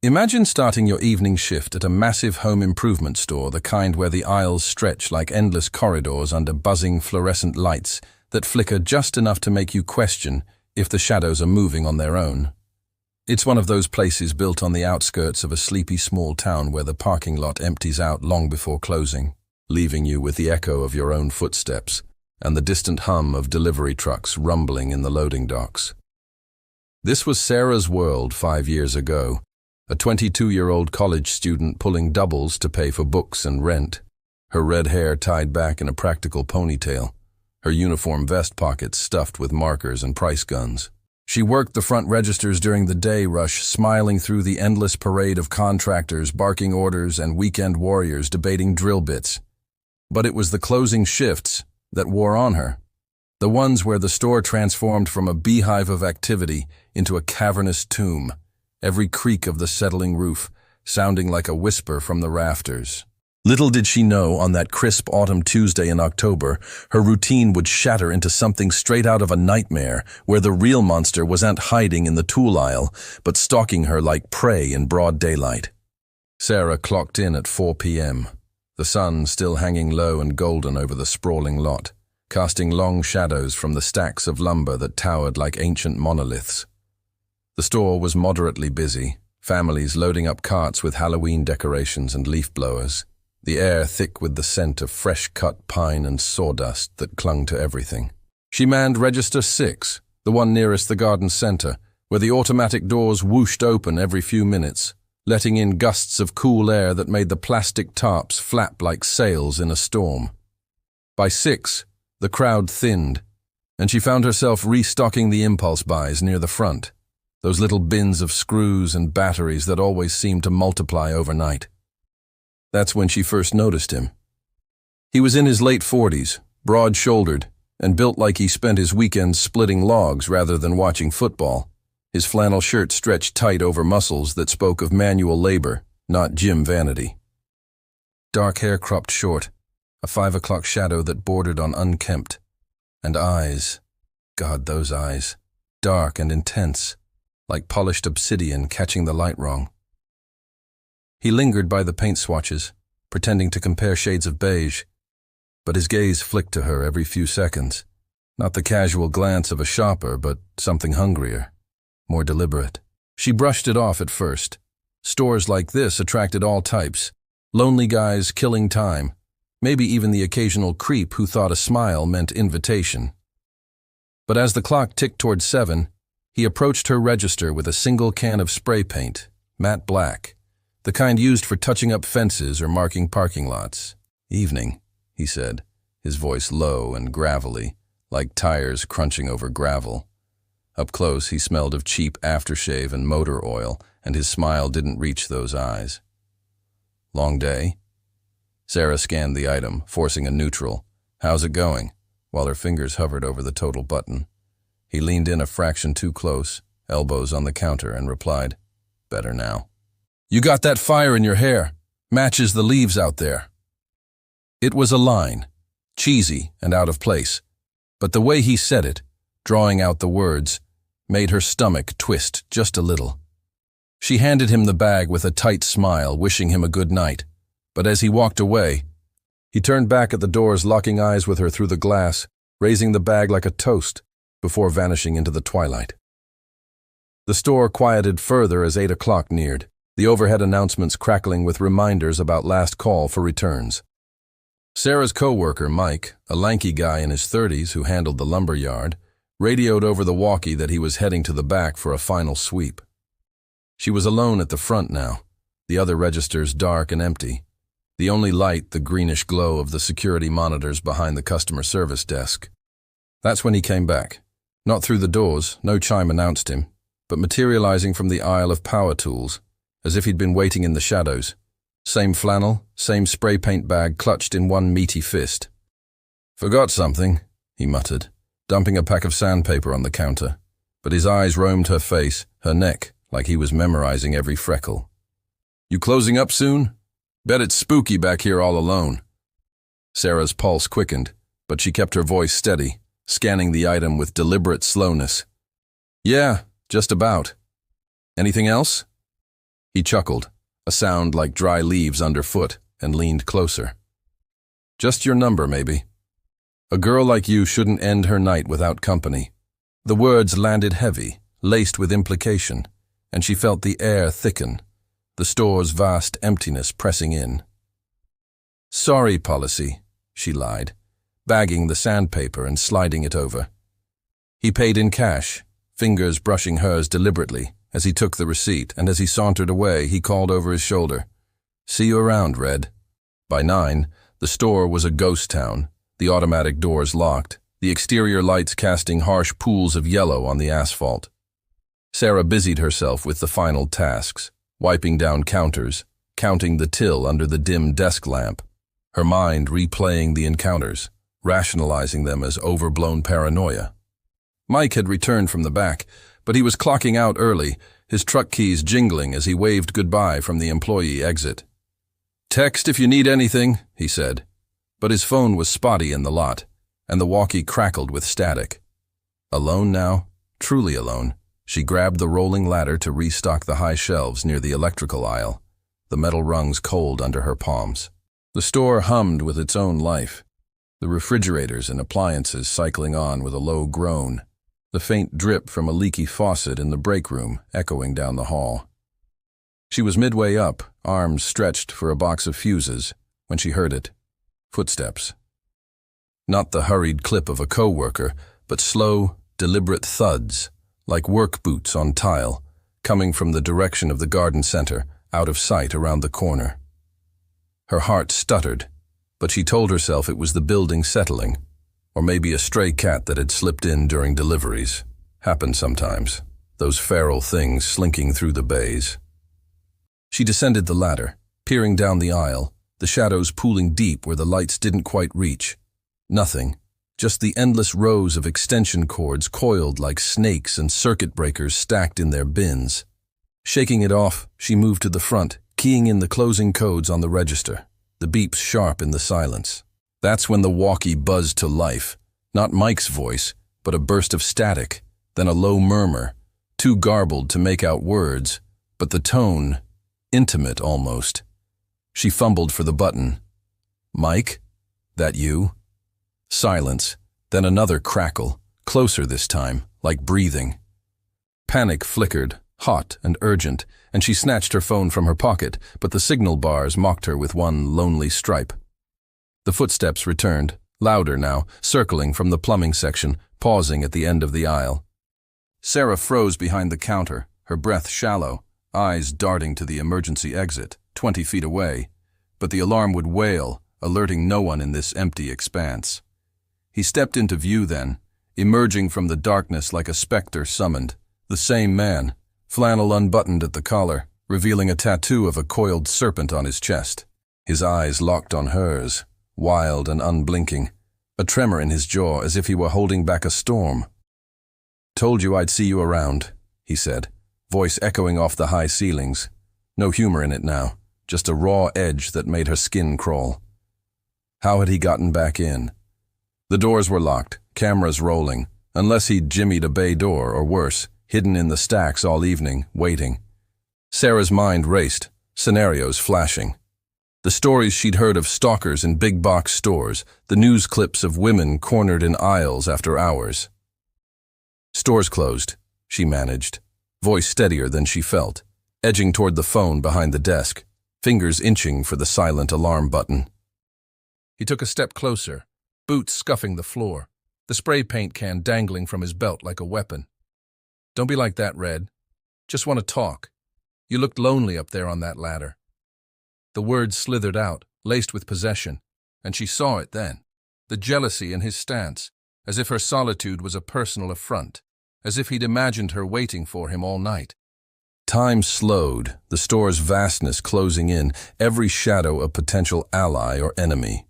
Imagine starting your evening shift at a massive home improvement store, the kind where the aisles stretch like endless corridors under buzzing fluorescent lights that flicker just enough to make you question if the shadows are moving on their own. It's one of those places built on the outskirts of a sleepy small town where the parking lot empties out long before closing, leaving you with the echo of your own footsteps and the distant hum of delivery trucks rumbling in the loading docks. This was Sarah's world 5 years ago, a 22-year-old college student pulling doubles to pay for books and rent, her red hair tied back in a practical ponytail, her uniform vest pockets stuffed with markers and price guns. She worked the front registers during the day rush, smiling through the endless parade of contractors barking orders and weekend warriors debating drill bits. But it was the closing shifts that wore on her, the ones where the store transformed from a beehive of activity into a cavernous tomb, every creak of the settling roof sounding like a whisper from the rafters. Little did she know, on that crisp autumn Tuesday in October, her routine would shatter into something straight out of a nightmare, where the real monster wasn't hiding in the tool aisle, but stalking her like prey in broad daylight. Sarah clocked in at 4 p.m., the sun still hanging low and golden over the sprawling lot, casting long shadows from the stacks of lumber that towered like ancient monoliths. The store was moderately busy, families loading up carts with Halloween decorations and leaf blowers, the air thick with the scent of fresh-cut pine and sawdust that clung to everything. She manned Register 6, the one nearest the garden center, where the automatic doors whooshed open every few minutes, letting in gusts of cool air that made the plastic tarps flap like sails in a storm. By 6, the crowd thinned, and she found herself restocking the impulse buys near the front, those little bins of screws and batteries that always seemed to multiply overnight. That's when she first noticed him. He was in his late 40s, broad-shouldered, and built like he spent his weekends splitting logs rather than watching football, his flannel shirt stretched tight over muscles that spoke of manual labor, not gym vanity. Dark hair cropped short, a 5 o'clock shadow that bordered on unkempt, and eyes, God, those eyes, dark and intense, like polished obsidian catching the light wrong. He lingered by the paint swatches, pretending to compare shades of beige, but his gaze flicked to her every few seconds, not the casual glance of a shopper, but something hungrier, more deliberate. She brushed it off at first. Stores like this attracted all types, lonely guys killing time, maybe even the occasional creep who thought a smile meant invitation. But as the clock ticked toward 7, he approached her register with a single can of spray paint, matte black, the kind used for touching up fences or marking parking lots. "Evening," he said, his voice low and gravelly, like tires crunching over gravel. Up close, he smelled of cheap aftershave and motor oil, and his smile didn't reach those eyes. "Long day?" Sarah scanned the item, forcing a neutral. "How's it going?" while her fingers hovered over the total button. He leaned in a fraction too close, elbows on the counter, and replied, "Better now." "You got that fire in your hair. Matches the leaves out there." It was a line, cheesy and out of place, but the way he said it, drawing out the words, made her stomach twist just a little. She handed him the bag with a tight smile, wishing him a good night, but as he walked away, he turned back at the doors, locking eyes with her through the glass, raising the bag like a toast, before vanishing into the twilight. The store quieted further as 8 o'clock neared, the overhead announcements crackling with reminders about last call for returns. Sarah's co-worker, Mike, a lanky guy in his 30s who handled the lumber yard, radioed over the walkie that he was heading to the back for a final sweep. She was alone at the front now, the other registers dark and empty, the only light the greenish glow of the security monitors behind the customer service desk. That's when he came back. Not through the doors, no chime announced him, but materializing from the aisle of power tools, as if he'd been waiting in the shadows. Same flannel, same spray paint bag clutched in one meaty fist. "Forgot something," he muttered, dumping a pack of sandpaper on the counter, but his eyes roamed her face, her neck, like he was memorizing every freckle. "You closing up soon? Bet it's spooky back here all alone." Sarah's pulse quickened, but she kept her voice steady, scanning the item with deliberate slowness. "Yeah, just about. Anything else?" He chuckled, a sound like dry leaves underfoot, and leaned closer. "Just your number, maybe. A girl like you shouldn't end her night without company." The words landed heavy, laced with implication, and she felt the air thicken, the store's vast emptiness pressing in. "Sorry, policy," she lied, bagging the sandpaper and sliding it over. He paid in cash, fingers brushing hers deliberately as he took the receipt, and as he sauntered away, he called over his shoulder, "See you around, Red." By 9, the store was a ghost town, the automatic doors locked, the exterior lights casting harsh pools of yellow on the asphalt. Sarah busied herself with the final tasks, wiping down counters, counting the till under the dim desk lamp, her mind replaying the encounters, rationalizing them as overblown paranoia. Mike had returned from the back, but he was clocking out early, his truck keys jingling as he waved goodbye from the employee exit. "Text if you need anything," he said, but his phone was spotty in the lot, and the walkie crackled with static. Alone now, truly alone, she grabbed the rolling ladder to restock the high shelves near the electrical aisle, the metal rungs cold under her palms. The store hummed with its own life, the refrigerators and appliances cycling on with a low groan, the faint drip from a leaky faucet in the break room echoing down the hall. She was midway up, arms stretched for a box of fuses, when she heard it. Footsteps. Not the hurried clip of a coworker, but slow, deliberate thuds, like work boots on tile, coming from the direction of the garden center, out of sight around the corner. Her heart stuttered, but she told herself it was the building settling, or maybe a stray cat that had slipped in during deliveries. Happened sometimes, those feral things slinking through the bays. She descended the ladder, peering down the aisle, the shadows pooling deep where the lights didn't quite reach. Nothing, just the endless rows of extension cords coiled like snakes and circuit breakers stacked in their bins. Shaking it off, she moved to the front, keying in the closing codes on the register, the beeps sharp in the silence. That's when the walkie buzzed to life, not Mike's voice, but a burst of static, then a low murmur, too garbled to make out words, but the tone, intimate almost. She fumbled for the button. "Mike? That you?" Silence, then another crackle, closer this time, like breathing. Panic flickered, hot and urgent, and she snatched her phone from her pocket, but the signal bars mocked her with one lonely stripe. The footsteps returned, louder now, circling from the plumbing section, pausing at the end of the aisle. Sarah froze behind the counter, her breath shallow, eyes darting to the emergency exit, 20 feet away, but the alarm would wail, alerting no one in this empty expanse. He stepped into view then, emerging from the darkness like a specter summoned, the same man, flannel unbuttoned at the collar, revealing a tattoo of a coiled serpent on his chest. His eyes locked on hers, wild and unblinking, a tremor in his jaw as if he were holding back a storm. "Told you I'd see you around," he said, voice echoing off the high ceilings. No humor in it now, just a raw edge that made her skin crawl. How had he gotten back in? The doors were locked, cameras rolling, unless he'd jimmied a bay door or worse, hidden in the stacks all evening, waiting. Sarah's mind raced, scenarios flashing. The stories she'd heard of stalkers in big-box stores, the news clips of women cornered in aisles after hours. Stores closed, she managed, voice steadier than she felt, edging toward the phone behind the desk, fingers inching for the silent alarm button. He took a step closer, boots scuffing the floor, the spray paint can dangling from his belt like a weapon. "Don't be like that, Red. Just want to talk. You looked lonely up there on that ladder." The words slithered out, laced with possession, and she saw it then, the jealousy in his stance, as if her solitude was a personal affront, as if he'd imagined her waiting for him all night. Time slowed, the store's vastness closing in, every shadow a potential ally or enemy.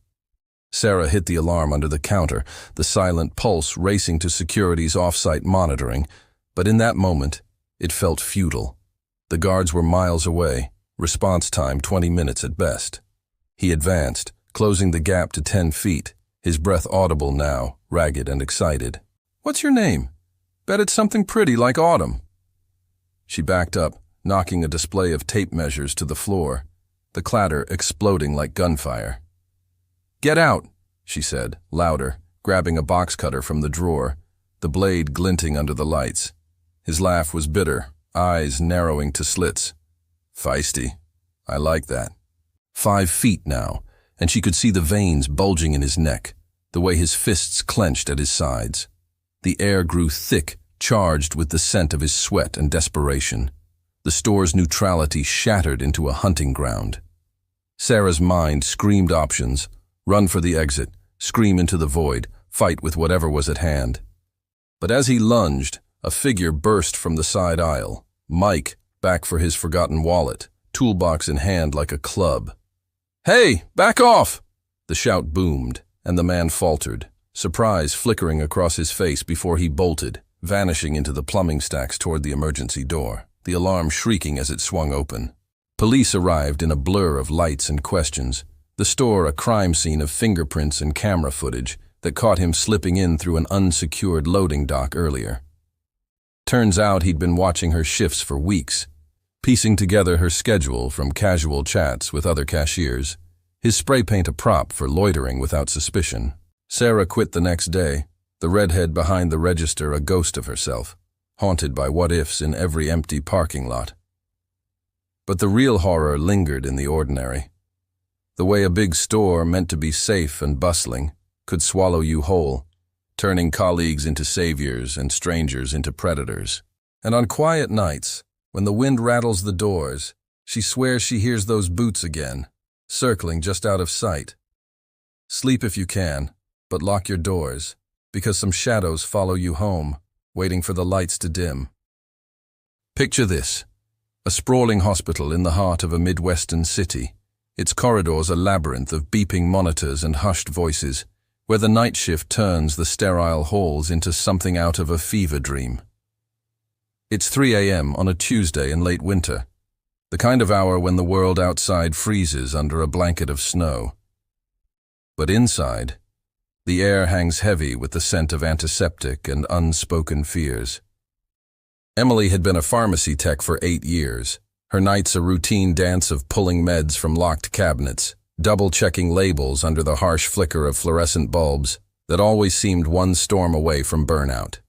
Sarah hit the alarm under the counter, the silent pulse racing to security's off-site monitoring, but in that moment, it felt futile. The guards were miles away, response time 20 minutes at best. He advanced, closing the gap to 10 feet, his breath audible now, ragged and excited. "What's your name? Bet it's something pretty like Autumn." She backed up, knocking a display of tape measures to the floor, the clatter exploding like gunfire. "Get out," she said, louder, grabbing a box cutter from the drawer, the blade glinting under the lights. His laugh was bitter, eyes narrowing to slits. "Feisty. I like that." 5 feet now, and she could see the veins bulging in his neck, the way his fists clenched at his sides. The air grew thick, charged with the scent of his sweat and desperation. The store's neutrality shattered into a hunting ground. Sarah's mind screamed options: run for the exit, scream into the void, fight with whatever was at hand. But as he lunged, a figure burst from the side aisle. Mike, back for his forgotten wallet, toolbox in hand like a club. "Hey, back off!" The shout boomed, and the man faltered, surprise flickering across his face before he bolted, vanishing into the plumbing stacks toward the emergency door, the alarm shrieking as it swung open. Police arrived in a blur of lights and questions, the store a crime scene of fingerprints and camera footage that caught him slipping in through an unsecured loading dock earlier. Turns out he'd been watching her shifts for weeks, piecing together her schedule from casual chats with other cashiers, his spray paint a prop for loitering without suspicion. Sarah quit the next day, the redhead behind the register a ghost of herself, haunted by what-ifs in every empty parking lot. But the real horror lingered in the ordinary. The way a big store meant to be safe and bustling could swallow you whole, turning colleagues into saviors and strangers into predators. And on quiet nights, when the wind rattles the doors, she swears she hears those boots again, circling just out of sight. Sleep if you can, but lock your doors, because some shadows follow you home, waiting for the lights to dim. Picture this: a sprawling hospital in the heart of a Midwestern city, its corridors a labyrinth of beeping monitors and hushed voices, where the night shift turns the sterile halls into something out of a fever dream. It's 3 a.m. on a Tuesday in late winter, the kind of hour when the world outside freezes under a blanket of snow. But inside, the air hangs heavy with the scent of antiseptic and unspoken fears. Emily had been a pharmacy tech for 8 years, her nights a routine dance of pulling meds from locked cabinets, double-checking labels under the harsh flicker of fluorescent bulbs that always seemed one storm away from burnout.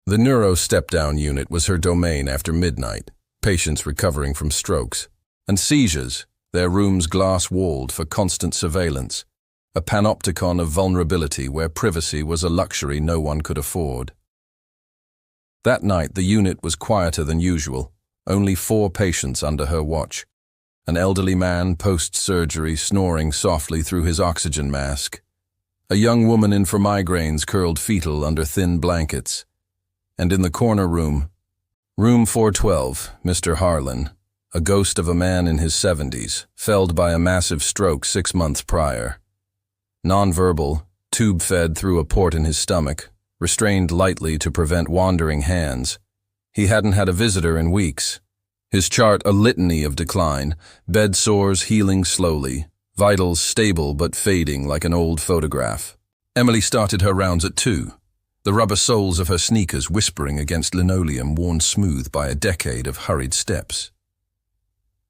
The neuro step-down unit was her domain after midnight, patients recovering from strokes, and seizures, their rooms glass-walled for constant surveillance, a panopticon of vulnerability where privacy was a luxury no one could afford. That night the unit was quieter than usual, only 4 patients under her watch. An elderly man post-surgery snoring softly through his oxygen mask, a young woman in for migraines curled fetal under thin blankets, and in the corner room, room 412, Mr. Harlan, a ghost of a man in his 70s, felled by a massive stroke 6 months prior. Nonverbal, tube-fed through a port in his stomach, restrained lightly to prevent wandering hands. He hadn't had a visitor in weeks. His chart a litany of decline, bed sores healing slowly, vitals stable but fading like an old photograph. Emily started her rounds at 2, the rubber soles of her sneakers whispering against linoleum worn smooth by a decade of hurried steps.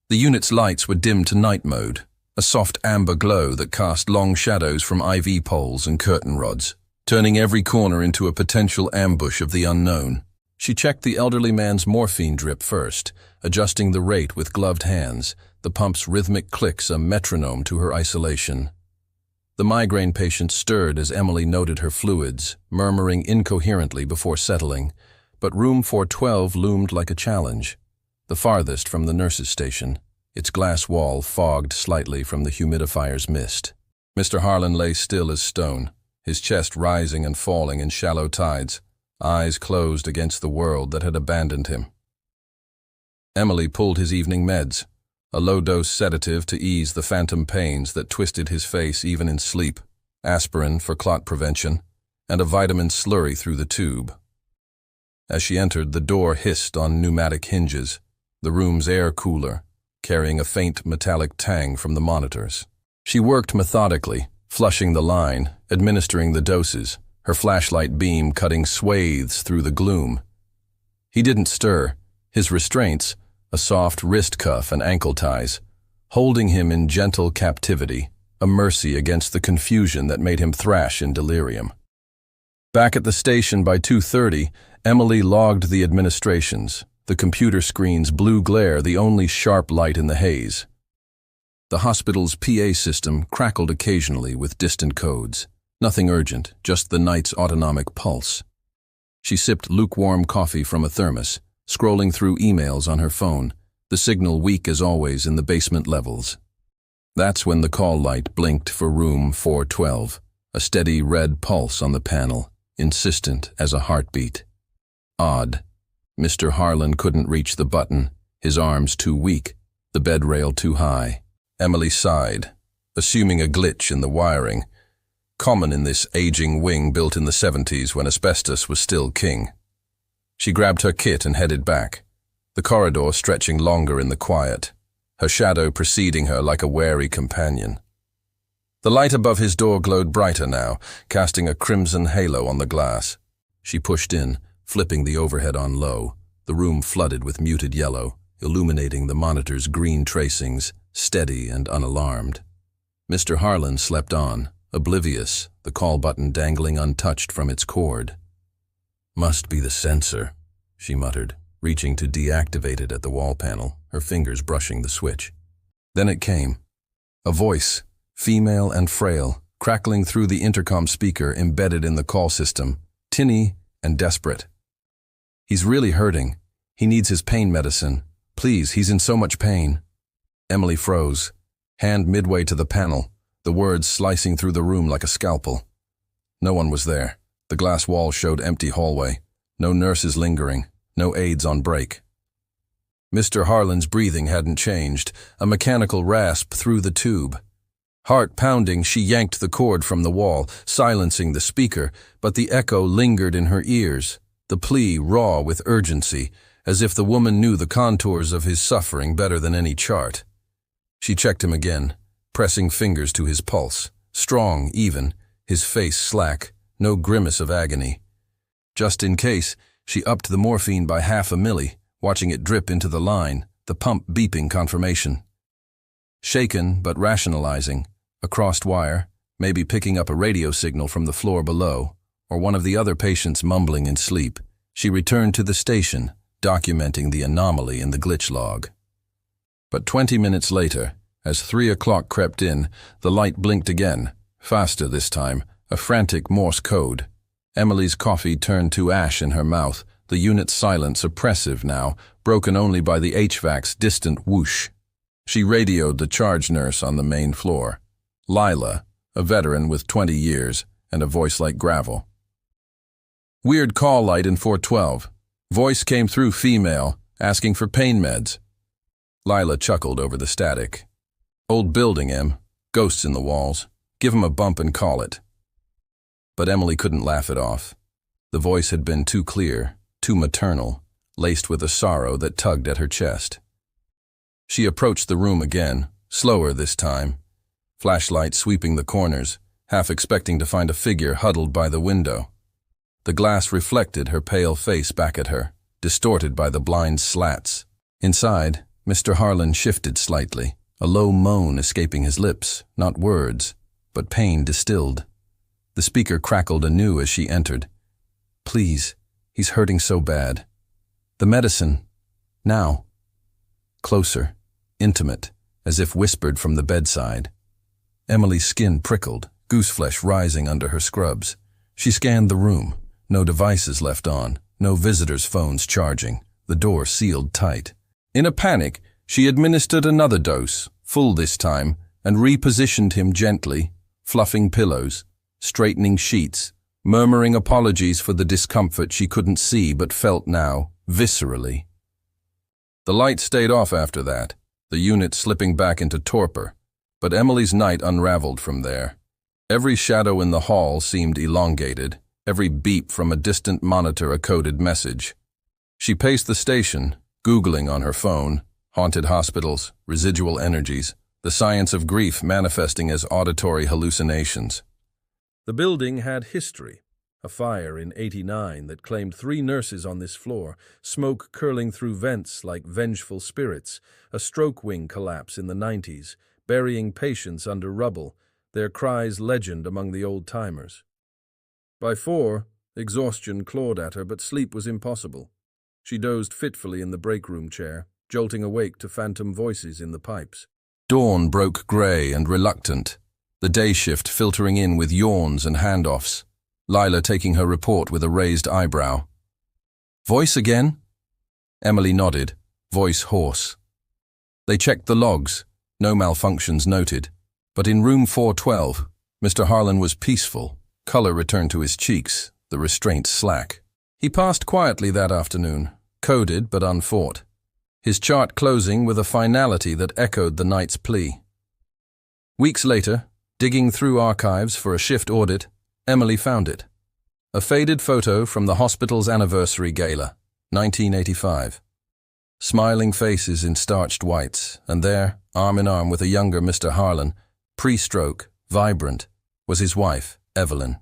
The unit's lights were dimmed to night mode, a soft amber glow that cast long shadows from IV poles and curtain rods, turning every corner into a potential ambush of the unknown. She checked the elderly man's morphine drip first, adjusting the rate with gloved hands, the pump's rhythmic clicks a metronome to her isolation. The migraine patient stirred as Emily noted her fluids, murmuring incoherently before settling, but room 412 loomed like a challenge, the farthest from the nurse's station, its glass wall fogged slightly from the humidifier's mist. Mr. Harlan lay still as stone, his chest rising and falling in shallow tides, eyes closed against the world that had abandoned him. Emily pulled his evening meds, a low-dose sedative to ease the phantom pains that twisted his face even in sleep, aspirin for clot prevention, and a vitamin slurry through the tube. As she entered, the door hissed on pneumatic hinges, the room's air cooler, carrying a faint metallic tang from the monitors. She worked methodically, flushing the line, administering the doses, her flashlight beam cutting swathes through the gloom. He didn't stir, his restraints, a soft wrist cuff and ankle ties, holding him in gentle captivity, a mercy against the confusion that made him thrash in delirium. Back at the station by 2:30, Emily logged the administrations, the computer screen's blue glare the only sharp light in the haze. The hospital's PA system crackled occasionally with distant codes. Nothing urgent, just the night's autonomic pulse. She sipped lukewarm coffee from a thermos, scrolling through emails on her phone, the signal weak as always in the basement levels. That's when the call light blinked for room 412, a steady red pulse on the panel, insistent as a heartbeat. Odd. Mr. Harlan couldn't reach the button, his arms too weak, the bed rail too high. Emily sighed, assuming a glitch in the wiring, common in this aging wing built in the 70s when asbestos was still king. She grabbed her kit and headed back, the corridor stretching longer in the quiet, her shadow preceding her like a wary companion. The light above his door glowed brighter now, casting a crimson halo on the glass. She pushed in, flipping the overhead on low, the room flooded with muted yellow, illuminating the monitor's green tracings, steady and unalarmed. Mr. Harlan slept on, oblivious, the call button dangling untouched from its cord. "Must be the sensor," she muttered, reaching to deactivate it at the wall panel, her fingers brushing the switch. Then it came. A voice, female and frail, crackling through the intercom speaker embedded in the call system, tinny and desperate. "He's really hurting. He needs his pain medicine. Please, he's in so much pain." Emily froze, hand midway to the panel, the words slicing through the room like a scalpel. No one was there. The glass wall showed empty hallway. No nurses lingering. No aides on break. Mr. Harlan's breathing hadn't changed, a mechanical rasp through the tube. Heart pounding, she yanked the cord from the wall, silencing the speaker, but the echo lingered in her ears, the plea raw with urgency, as if the woman knew the contours of his suffering better than any chart. She checked him again, pressing fingers to his pulse, strong, even, his face slack, no grimace of agony. Just in case, she upped the morphine by 1/2 milli, watching it drip into the line, the pump beeping confirmation. Shaken but rationalizing, a crossed wire, maybe picking up a radio signal from the floor below, or one of the other patients mumbling in sleep, she returned to the station, documenting the anomaly in the glitch log. But 20 minutes later, as 3 o'clock crept in, the light blinked again, faster this time, a frantic Morse code. Emily's coffee turned to ash in her mouth, the unit's silence oppressive now, broken only by the HVAC's distant whoosh. She radioed the charge nurse on the main floor. Lila, a veteran with 20 years, and a voice like gravel. "Weird call light in 412. Voice came through female, asking for pain meds." Lila chuckled over the static. "Old building, Em. Ghosts in the walls. Give 'em a bump and call it." But Emily couldn't laugh it off. The voice had been too clear, too maternal, laced with a sorrow that tugged at her chest. She approached the room again, slower this time, flashlight sweeping the corners, half expecting to find a figure huddled by the window. The glass reflected her pale face back at her, distorted by the blind slats. Inside, Mr. Harlan shifted slightly, a low moan escaping his lips, not words, but pain distilled. The speaker crackled anew as she entered. "Please, he's hurting so bad. The medicine. Now." Closer, intimate, as if whispered from the bedside. Emily's skin prickled, gooseflesh rising under her scrubs. She scanned the room. No devices left on, no visitors' phones charging, the door sealed tight. In a panic, she administered another dose, full this time, and repositioned him gently, fluffing pillows, straightening sheets, murmuring apologies for the discomfort she couldn't see but felt now, viscerally. The light stayed off after that, the unit slipping back into torpor, but Emily's night unraveled from there. Every shadow in the hall seemed elongated, every beep from a distant monitor a coded message. She paced the station, Googling on her phone, haunted hospitals, residual energies, the science of grief manifesting as auditory hallucinations. The building had history, A fire in '89 that claimed 3 nurses on this floor, smoke curling through vents like vengeful spirits, a stroke wing collapse in the '90s, burying patients under rubble, their cries legend among the old-timers. By 4, exhaustion clawed at her, but sleep was impossible. She dozed fitfully in the break-room chair, jolting awake to phantom voices in the pipes. Dawn broke grey and reluctant, the day shift filtering in with yawns and handoffs, Lila taking her report with a raised eyebrow. "Voice again?" Emily nodded, voice hoarse. They checked the logs, no malfunctions noted, but in room 412, Mr. Harlan was peaceful, color returned to his cheeks, the restraint slack. He passed quietly that afternoon, coded but unfought, his chart closing with a finality that echoed the night's plea. Weeks later, digging through archives for a shift audit, Emily found it. A faded photo from the hospital's anniversary gala, 1985. Smiling faces in starched whites, and there, arm in arm with a younger Mr. Harlan, pre-stroke, vibrant, was his wife, Evelyn.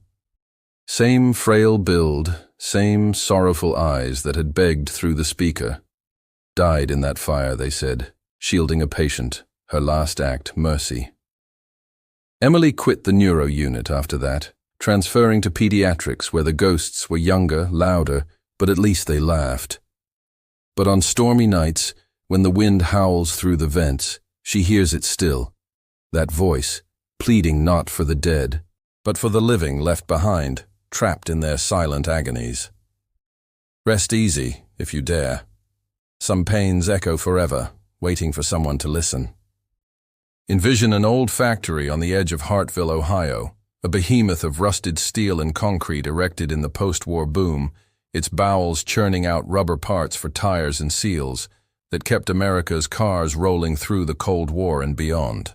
Same frail build, same sorrowful eyes that had begged through the speaker. Died in that fire, they said, shielding a patient, her last act mercy. Emily quit the neuro unit after that, transferring to pediatrics where the ghosts were younger, louder, but at least they laughed. But on stormy nights, when the wind howls through the vents, she hears it still, that voice, pleading not for the dead, but for the living left behind, trapped in their silent agonies. Rest easy, if you dare. Some pains echo forever, waiting for someone to listen. Envision an old factory on the edge of Hartville, Ohio, a behemoth of rusted steel and concrete erected in the post-war boom, its bowels churning out rubber parts for tires and seals that kept America's cars rolling through the Cold War and beyond.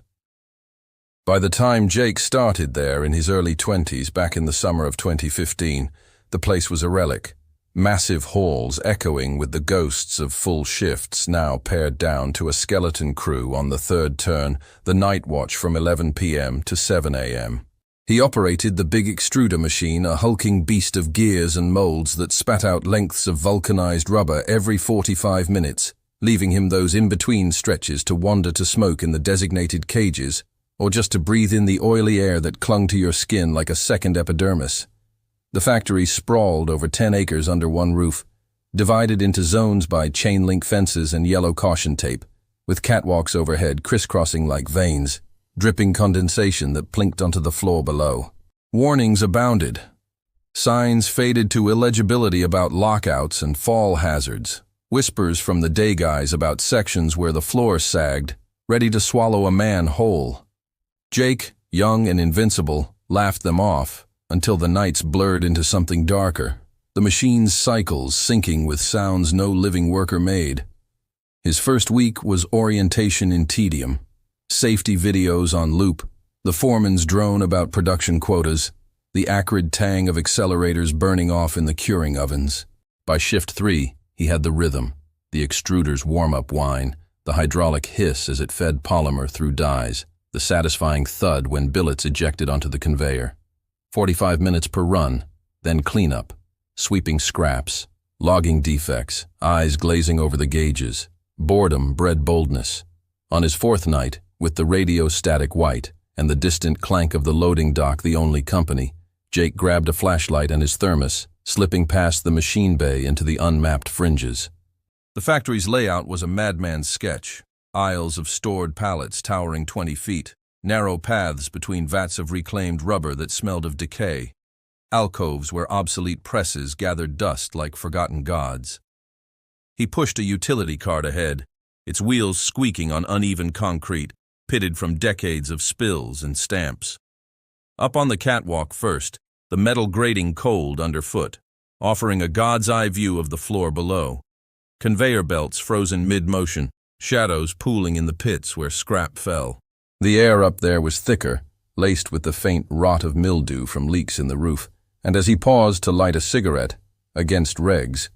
By the time Jake started there in his early 20s back in the summer of 2015, the place was a relic. Massive halls echoing with the ghosts of full shifts now pared down to a skeleton crew on the third turn, the night watch from 11 p.m. to 7 a.m. He operated the big extruder machine, a hulking beast of gears and molds that spat out lengths of vulcanized rubber every 45 minutes, leaving him those in-between stretches to wander to smoke in the designated cages, or just to breathe in the oily air that clung to your skin like a second epidermis. The factory sprawled over 10 acres under one roof, divided into zones by chain-link fences and yellow caution tape, with catwalks overhead crisscrossing like veins, dripping condensation that plinked onto the floor below. Warnings abounded. Signs faded to illegibility about lockouts and fall hazards, whispers from the day guys about sections where the floor sagged, ready to swallow a man whole. Jake, young and invincible, laughed them off, until the nights blurred into something darker, the machine's cycles syncing with sounds no living worker made. His first week was orientation in tedium, safety videos on loop, the foreman's drone about production quotas, the acrid tang of accelerators burning off in the curing ovens. By shift 3, he had the rhythm, the extruder's warm-up whine, the hydraulic hiss as it fed polymer through dies, the satisfying thud when billets ejected onto the conveyor. 45 minutes per run, then cleanup, sweeping scraps, logging defects, eyes glazing over the gauges. Boredom bred boldness. On his 4th night, with the radio static white and the distant clank of the loading dock the only company, Jake grabbed a flashlight and his thermos, slipping past the machine bay into the unmapped fringes. The factory's layout was a madman's sketch. Aisles of stored pallets towering 20 feet, narrow paths between vats of reclaimed rubber that smelled of decay, alcoves where obsolete presses gathered dust like forgotten gods. He pushed a utility cart ahead, its wheels squeaking on uneven concrete, pitted from decades of spills and stamps. Up on the catwalk first, the metal grating cold underfoot, offering a god's-eye view of the floor below. Conveyor belts frozen mid-motion, shadows pooling in the pits where scrap fell. The air up there was thicker, laced with the faint rot of mildew from leaks in the roof, and as he paused to light a cigarette, against regs,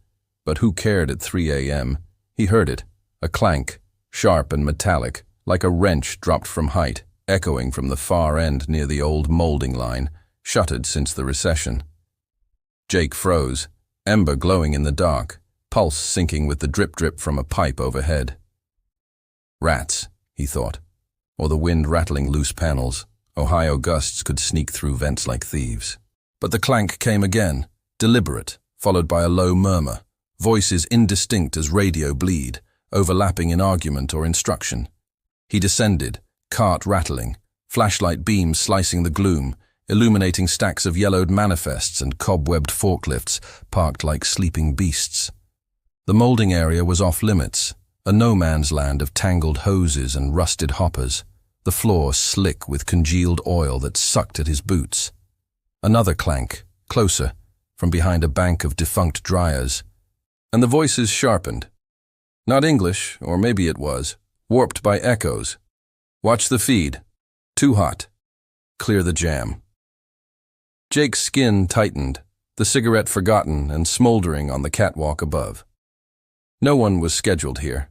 but who cared at 3 a.m., he heard it, a clank, sharp and metallic, like a wrench dropped from height, echoing from the far end near the old molding line, shuttered since the recession. Jake froze, ember glowing in the dark, pulse sinking with the drip-drip from a pipe overhead. Rats, he thought, or the wind rattling loose panels. Ohio gusts could sneak through vents like thieves. But the clank came again, deliberate, followed by a low murmur, voices indistinct as radio bleed, overlapping in argument or instruction. He descended, cart rattling, flashlight beams slicing the gloom, illuminating stacks of yellowed manifests and cobwebbed forklifts parked like sleeping beasts. The molding area was off limits, a no-man's land of tangled hoses and rusted hoppers, the floor slick with congealed oil that sucked at his boots. Another clank, closer, from behind a bank of defunct dryers. And the voices sharpened. Not English, or maybe it was, warped by echoes. Watch the feed. Too hot. Clear the jam. Jake's skin tightened, the cigarette forgotten and smoldering on the catwalk above. No one was scheduled here.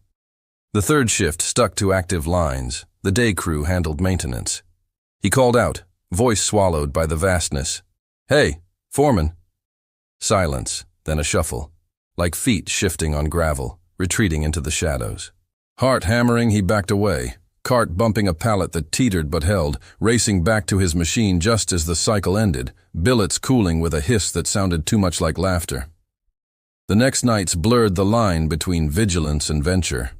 The third shift stuck to active lines. The day crew handled maintenance. He called out, voice swallowed by the vastness. "Hey, foreman." Silence, then a shuffle, like feet shifting on gravel, retreating into the shadows. Heart hammering, he backed away, cart bumping a pallet that teetered but held, racing back to his machine just as the cycle ended, billets cooling with a hiss that sounded too much like laughter. The next nights blurred the line between vigilance and venture.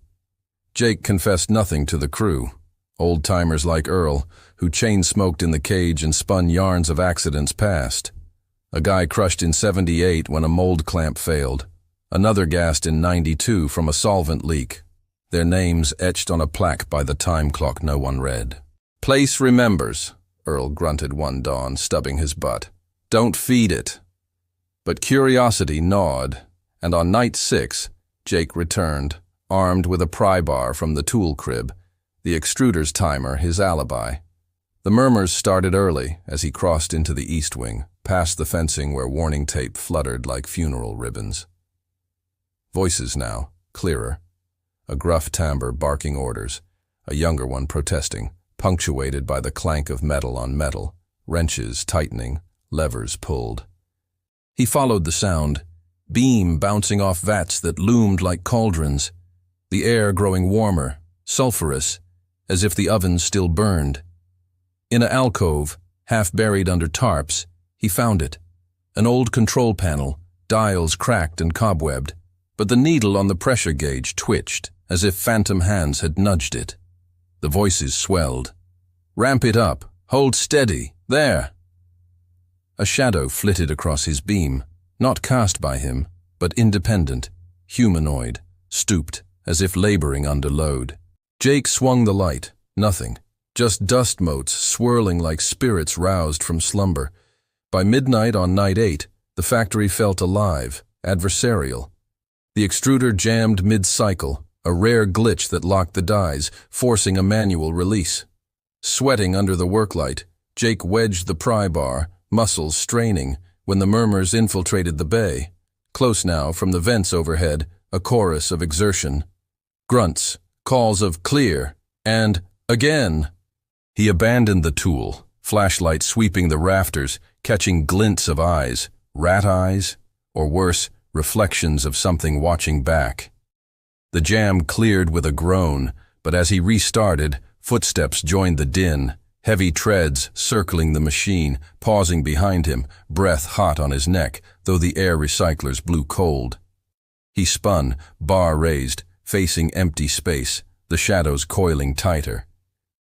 Jake confessed nothing to the crew. Old-timers like Earl, who chain-smoked in the cage and spun yarns of accidents past. A guy crushed in '78 when a mold clamp failed. Another gassed in '92 from a solvent leak. Their names etched on a plaque by the time clock no one read. "Place remembers," Earl grunted one dawn, stubbing his butt. "Don't feed it." But curiosity gnawed, and on night 6, Jake returned, armed with a pry bar from the tool crib, the extruder's timer his alibi. The murmurs started early as he crossed into the east wing, past the fencing where warning tape fluttered like funeral ribbons. Voices now, clearer. A gruff timbre barking orders, a younger one protesting, punctuated by the clank of metal on metal, wrenches tightening, levers pulled. He followed the sound, beam bouncing off vats that loomed like cauldrons, the air growing warmer, sulphurous, as if the ovens still burned. In an alcove, half buried under tarps, he found it. An old control panel, dials cracked and cobwebbed, but the needle on the pressure gauge twitched, as if phantom hands had nudged it. The voices swelled. "Ramp it up. Hold steady. There." A shadow flitted across his beam, not cast by him, but independent, humanoid, stooped, as if laboring under load. Jake swung the light. Nothing. Just dust motes swirling like spirits roused from slumber. By midnight on night 8, the factory felt alive, adversarial. The extruder jammed mid-cycle, a rare glitch that locked the dies, forcing a manual release. Sweating under the worklight, Jake wedged the pry bar, muscles straining, when the murmurs infiltrated the bay. Close now, from the vents overhead, a chorus of exertion. Grunts, calls of "clear," and "again." He abandoned the tool, flashlight sweeping the rafters, catching glints of eyes, rat eyes, or worse, reflections of something watching back. The jam cleared with a groan, but as he restarted, footsteps joined the din, heavy treads circling the machine, pausing behind him, breath hot on his neck, though the air recyclers blew cold. He spun, bar raised, facing empty space, the shadows coiling tighter.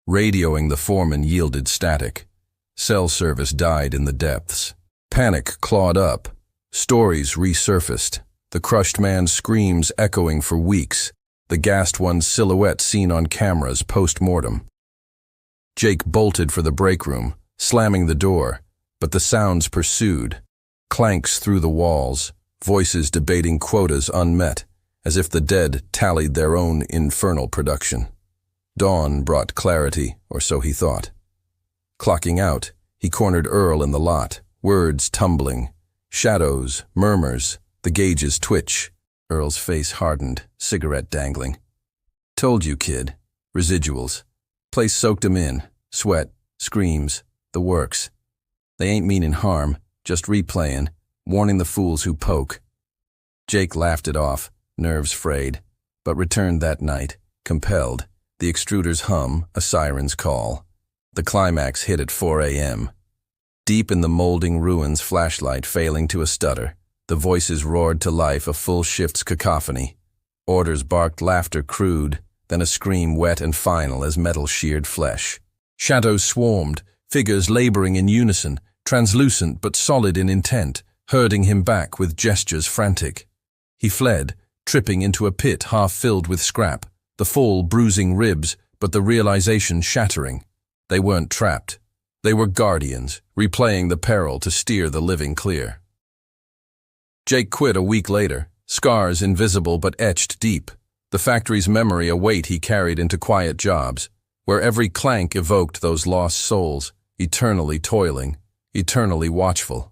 Radioing the foreman yielded static. Cell service died in the depths. Panic clawed up. Stories resurfaced. The crushed man's screams echoing for weeks. The gassed one's silhouette seen on cameras post-mortem. Jake bolted for the break room, slamming the door, but the sounds pursued. Clanks through the walls, voices debating quotas unmet, as if the dead tallied their own infernal production. Dawn brought clarity, or so he thought. Clocking out, he cornered Earl in the lot, words tumbling. Shadows, murmurs, the gauges twitch. Earl's face hardened, cigarette dangling. "Told you, kid. Residuals. Place soaked 'em in. Sweat, screams, the works. They ain't meanin' harm, just replayin'. warning the fools who poke. Jake laughed it off, nerves frayed, but returned that night, compelled, the extruder's hum, a siren's call. The climax hit at 4 a.m. Deep in the molding ruins, flashlight failing to a stutter, the voices roared to life, a full shift's cacophony. Orders barked, laughter crude, then a scream wet and final as metal sheared flesh. Shadows swarmed, figures laboring in unison, translucent but solid in intent, herding him back with gestures frantic. He fled, tripping into a pit half filled with scrap, the fall bruising ribs, but the realization shattering. They weren't trapped. They were guardians, replaying the peril to steer the living clear. Jake quit a week later, scars invisible but etched deep, the factory's memory a weight he carried into quiet jobs, where every clank evoked those lost souls, eternally toiling, eternally watchful.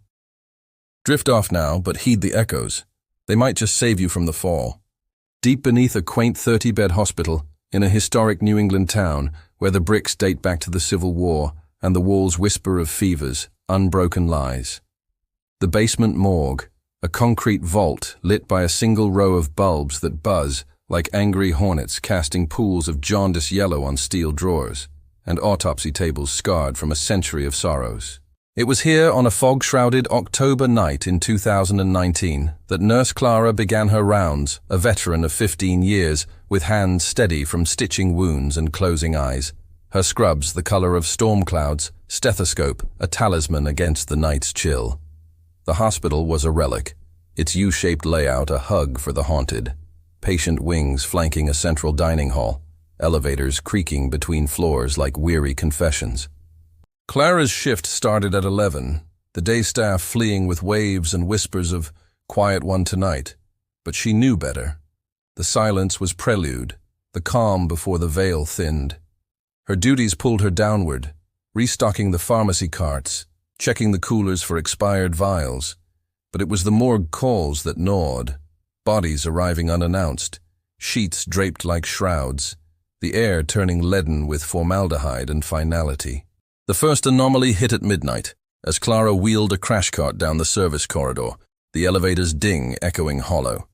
Drift off now, but heed the echoes. They might just save you from the fall. Deep beneath a quaint 30-bed hospital, in a historic New England town where the bricks date back to the Civil War and the walls whisper of fevers, unbroken lies. The basement morgue, a concrete vault lit by a single row of bulbs that buzz like angry hornets casting pools of jaundiced yellow on steel drawers, and autopsy tables scarred from a century of sorrows. It was here on a fog-shrouded October night in 2019 that Nurse Clara began her rounds, a veteran of 15 years, with hands steady from stitching wounds and closing eyes. Her scrubs the color of storm clouds, stethoscope a talisman against the night's chill. The hospital was a relic, its U-shaped layout a hug for the haunted. Patient wings flanking a central dining hall, elevators creaking between floors like weary confessions. Clara's shift started at 11, the day staff fleeing with waves and whispers of "quiet one tonight," but she knew better. The silence was prelude, the calm before the veil thinned. Her duties pulled her downward, restocking the pharmacy carts, checking the coolers for expired vials. But it was the morgue calls that gnawed, bodies arriving unannounced, sheets draped like shrouds, the air turning leaden with formaldehyde and finality. The first anomaly hit at midnight, as Clara wheeled a crash cart down the service corridor, the elevator's ding echoing hollow.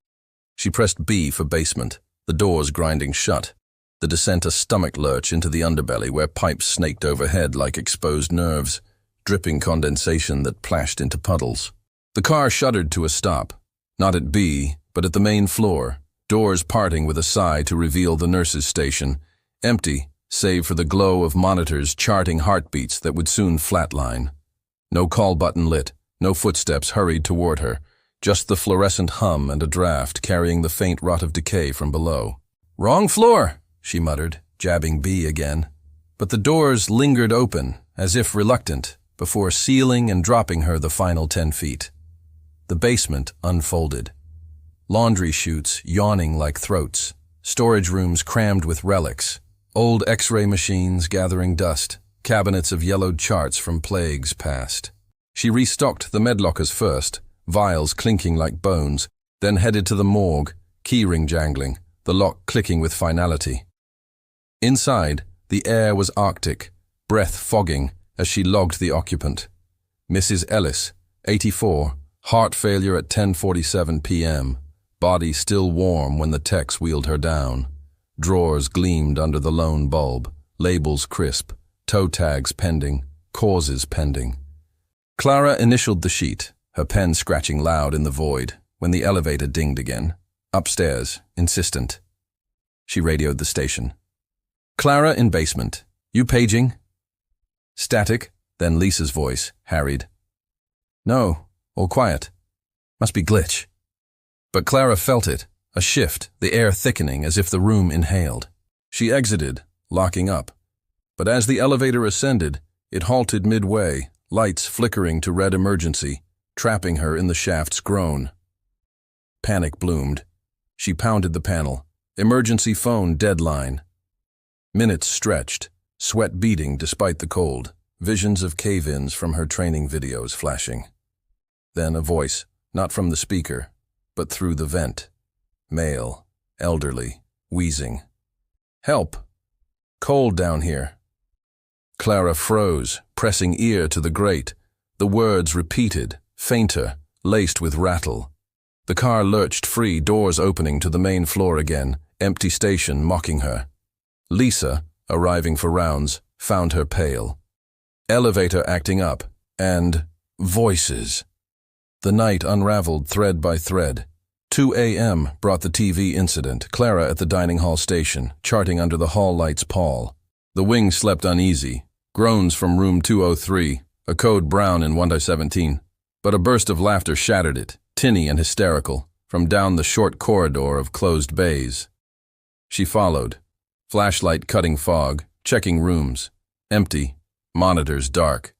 She pressed B for basement, the doors grinding shut, the descent a stomach lurch into the underbelly where pipes snaked overhead like exposed nerves, dripping condensation that plashed into puddles. The car shuddered to a stop, not at B, but at the main floor, doors parting with a sigh to reveal the nurse's station, empty, save for the glow of monitors charting heartbeats that would soon flatline. No call button lit, no footsteps hurried toward her, just the fluorescent hum and a draft carrying the faint rot of decay from below. "Wrong floor," she muttered, jabbing B again. But the doors lingered open, as if reluctant, before sealing and dropping her the final 10 feet. The basement unfolded. Laundry chutes yawning like throats, storage rooms crammed with relics, old X-ray machines gathering dust, cabinets of yellowed charts from plagues past. She restocked the medlockers first, vials clinking like bones, then headed to the morgue, keyring jangling, the lock clicking with finality. Inside, the air was arctic, breath fogging as she logged the occupant. Mrs. Ellis, 84, heart failure at 10:47 p.m., body still warm when the techs wheeled her down. Drawers gleamed under the lone bulb, labels crisp, toe tags pending, causes pending. Clara initialed the sheet, her pen scratching loud in the void, when the elevator dinged again. Upstairs, insistent. She radioed the station. "Clara in basement. You paging?" Static, then Lisa's voice, harried. "No, all quiet. Must be glitch." But Clara felt it, a shift, the air thickening as if the room inhaled. She exited, locking up. But as the elevator ascended, it halted midway, lights flickering to red emergency, trapping her in the shaft's groan. Panic bloomed. She pounded the panel. Emergency phone deadline. Minutes stretched, sweat beading despite the cold, visions of cave-ins from her training videos flashing. Then a voice, not from the speaker, but through the vent. Male, elderly, wheezing. "Help! Cold down here." Clara froze, pressing ear to the grate. The words repeated, fainter, laced with rattle. The car lurched free, doors opening to the main floor again, empty station mocking her. Lisa, arriving for rounds, found her pale. Elevator acting up, and voices. The night unraveled thread by thread. 2 a.m. brought the TV incident, Clara at the dining hall station, charting under the hall light's pall. The wing slept uneasy, groans from room 203, a code brown in 1-17. But a burst of laughter shattered it, tinny and hysterical, from down the short corridor of closed bays. She followed, flashlight cutting fog, checking rooms. Empty, monitors dark.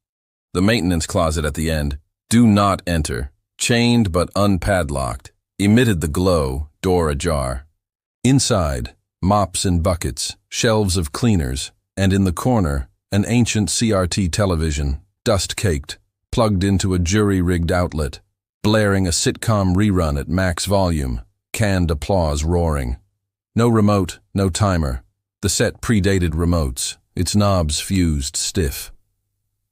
The maintenance closet at the end, do not enter, chained but unpadlocked, emitted the glow, door ajar. Inside, mops and buckets, shelves of cleaners, and in the corner, an ancient CRT television, dust-caked, plugged into a jury-rigged outlet, blaring a sitcom rerun at max volume, canned applause roaring. No remote, no timer. The set predated remotes, its knobs fused stiff.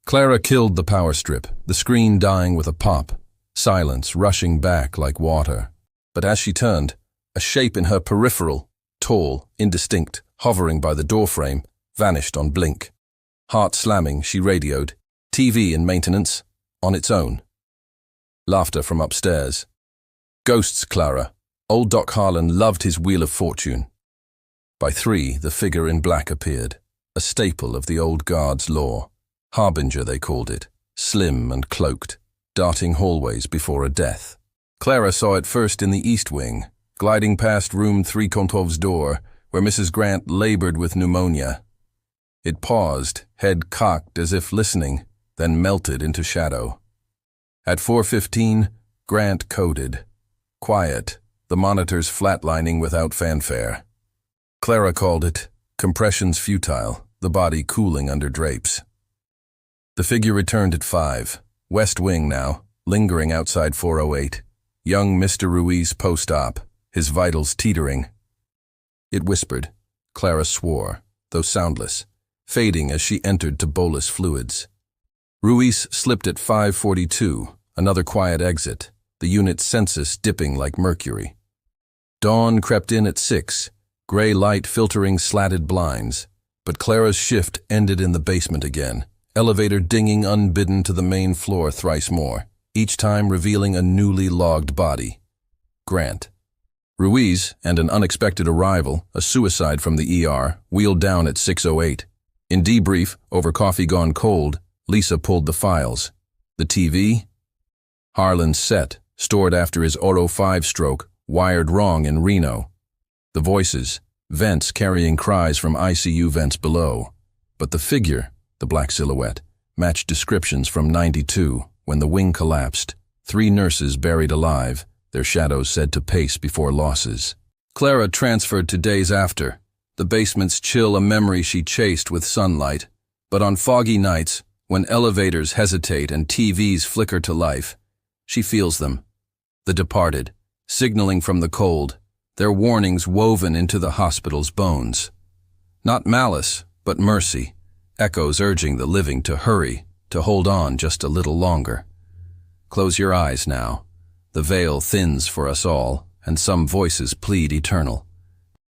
Clara killed the power strip, the screen dying with a pop, silence rushing back like water. But as she turned, a shape in her peripheral, tall, indistinct, hovering by the doorframe, vanished on blink. Heart slamming, she radioed, TV in maintenance, on its own. Laughter from upstairs. Ghosts, Clara. Old Doc Harlan loved his Wheel of Fortune. By 3, the figure in black appeared, a staple of the old guard's lore. Harbinger, they called it, slim and cloaked, darting hallways before a death. Clara saw it first in the East Wing, gliding past room 3 Kontov's door, where Mrs. Grant labored with pneumonia. It paused, head cocked as if listening, then melted into shadow. At 4:15, Grant coded. Quiet, the monitors flatlining without fanfare. Clara called it, compressions futile, the body cooling under drapes. The figure returned at 5, West Wing now, lingering outside 408. Young Mr. Ruiz post-op, his vitals teetering. It whispered. Clara swore, though soundless, fading as she entered to bolus fluids. Ruiz slipped at 5:42, another quiet exit, the unit's census dipping like mercury. Dawn crept in at 6, gray light filtering slatted blinds, but Clara's shift ended in the basement again, elevator dinging unbidden to the main floor thrice more, each time revealing a newly logged body. Grant. Ruiz, and an unexpected arrival, a suicide from the ER, wheeled down at 6:08. In debrief, over coffee gone cold, Lisa pulled the files. The TV? Harlan's set, stored after his Oro 5 stroke, wired wrong in Reno. The voices, vents carrying cries from ICU vents below. But the figure, the black silhouette, matched descriptions from 92, when the wing collapsed. 3 nurses buried alive, their shadows said to pace before losses. Clara transferred to days after, the basement's chill a memory she chased with sunlight. But on foggy nights, when elevators hesitate and TVs flicker to life, she feels them. The departed, signaling from the cold, their warnings woven into the hospital's bones. Not malice, but mercy, echoes urging the living to hurry, to hold on just a little longer. Close your eyes now. The veil thins for us all, and some voices plead eternal.